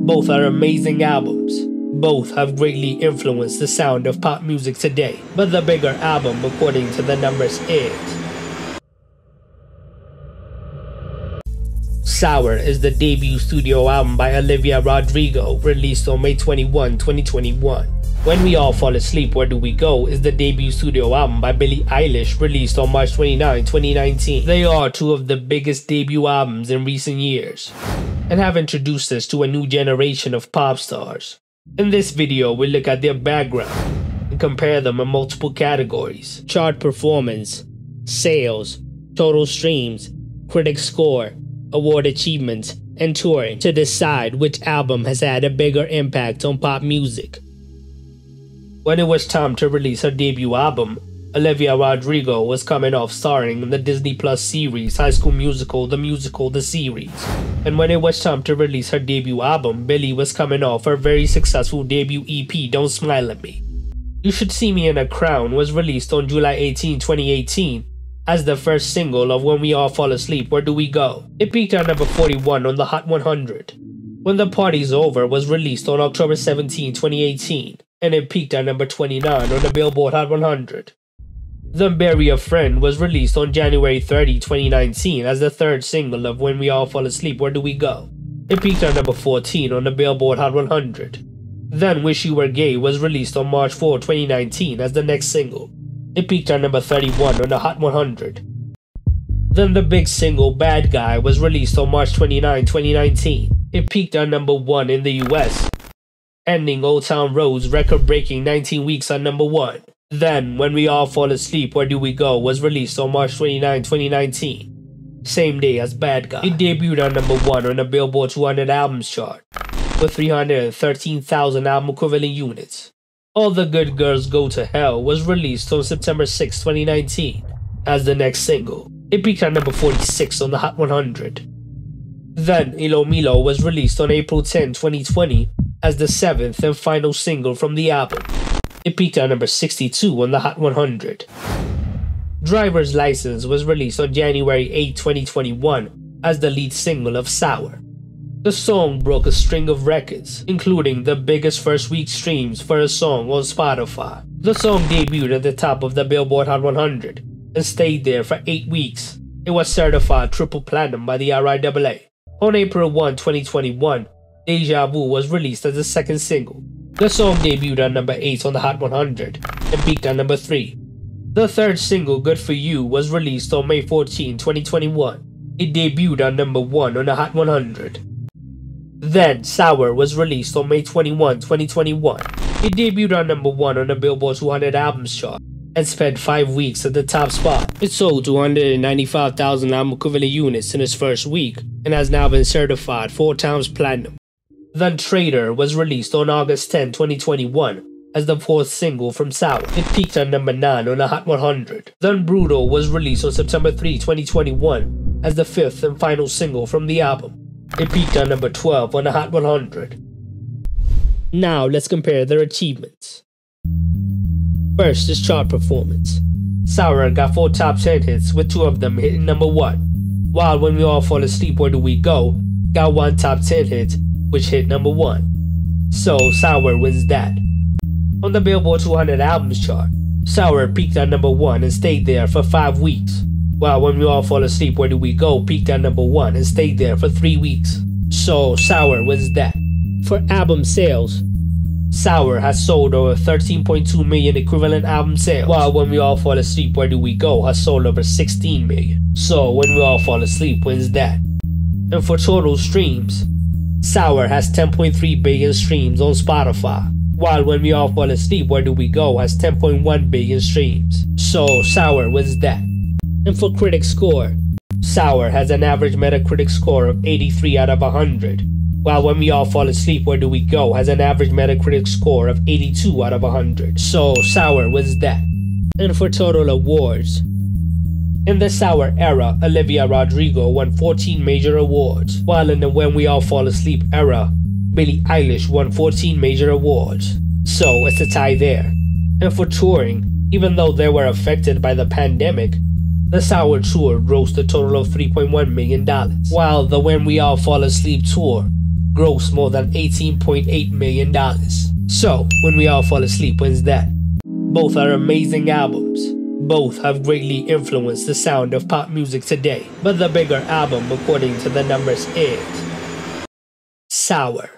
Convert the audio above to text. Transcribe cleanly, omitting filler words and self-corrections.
Both are amazing albums. Both have greatly influenced the sound of pop music today, but the bigger album, according to the numbers, is Sour is the debut studio album by Olivia Rodrigo, released on May 21, 2021. When We All Fall Asleep, Where Do We Go is the debut studio album by Billie Eilish, released on March 29, 2019. They are two of the biggest debut albums in recent years, and have introduced us to a new generation of pop stars. In this video, we look at their background and compare them in multiple categories: chart performance, sales, total streams, critic score, award achievements, and touring, to decide which album has had a bigger impact on pop music. When it was time to release her debut album, Olivia Rodrigo was coming off starring in the Disney Plus series High School Musical: The Musical, The Series. And when it was time to release her debut album, Billie was coming off her very successful debut EP, Don't Smile at Me. You Should See Me in a Crown was released on July 18, 2018, as the first single of When We All Fall Asleep, Where Do We Go. It peaked at number 41 on the Hot 100. When the Party's Over was released on October 17, 2018, and it peaked at number 29 on the Billboard Hot 100. Then Bury a Friend was released on January 30, 2019 as the third single of When We All Fall Asleep, Where Do We Go. It peaked at number 14 on the Billboard Hot 100. Then Wish You Were Gay was released on March 4, 2019 as the next single. It peaked at number 31 on the Hot 100. Then the big single Bad Guy was released on March 29, 2019. It peaked at number 1 in the US, ending Old Town Road's record-breaking 19 weeks at number 1. Then When We All Fall Asleep, Where Do We Go was released on March 29, 2019, same day as Bad Guy. It debuted at number 1 on the Billboard 200 Albums chart, with 313,000 album equivalent units. All the Good Girls Go to Hell was released on September 6, 2019, as the next single. It peaked at number 46 on the Hot 100. Then Ilo Milo was released on April 10, 2020, as the seventh and final single from the album. It peaked at number 62 on the Hot 100. Driver's License was released on January 8, 2021, as the lead single of Sour. The song broke a string of records, including the biggest first week streams for a song on Spotify. The song debuted at the top of the Billboard Hot 100 and stayed there for 8 weeks. It was certified triple platinum by the RIAA. On April 1, 2021, Deja Vu was released as the second single. The song debuted at number 8 on the Hot 100 and peaked at number 3. The third single, Good For You, was released on May 14, 2021. It debuted at number 1 on the Hot 100. Then Sour was released on May 21, 2021. It debuted at number 1 on the Billboard 200 Albums chart and spent 5 weeks at the top spot. It sold 295,000 album equivalent units in its first week and has now been certified 4 times platinum. Then Traitor was released on August 10, 2021 as the fourth single from Sour. It peaked at number 9 on the Hot 100. Then Brutal was released on September 3, 2021 as the fifth and final single from the album. It peaked at number 12 on the Hot 100. Now let's compare their achievements. First is chart performance. Sour got 4 top 10 hits, with 2 of them hitting number 1, while When We All Fall Asleep, Where Do We Go got 1 top 10 hit, which hit number 1. So Sour wins that. On the Billboard 200 Albums chart, Sour peaked at number 1 and stayed there for 5 weeks, while When We All Fall Asleep, Where Do We Go peaked at number 1 and stayed there for 3 weeks. So Sour wins that. For album sales, Sour has sold over 13.2 million equivalent album sales, while When We All Fall Asleep, Where Do We Go has sold over 16 million. So When We All Fall Asleep wins that. And for total streams, Sour has 10.3 billion streams on Spotify, while When We All Fall Asleep, Where Do We Go has 10.1 billion streams. So Sour wins that. And for critic score, Sour has an average Metacritic score of 83 out of 100, while When We All Fall Asleep, Where Do We Go has an average Metacritic score of 82 out of 100. So Sour wins that. And for total awards, in the Sour era, Olivia Rodrigo won 14 major awards, while in the When We All Fall Asleep era, Billie Eilish won 14 major awards. So it's a tie there. And for touring, even though they were affected by the pandemic, the Sour tour grossed a total of $3.1 million, while the When We All Fall Asleep tour grossed more than $18.8 million. So, When We All Fall Asleep wins that. Both are amazing albums. Both have greatly influenced the sound of pop music today, but the bigger album according to the numbers is Sour.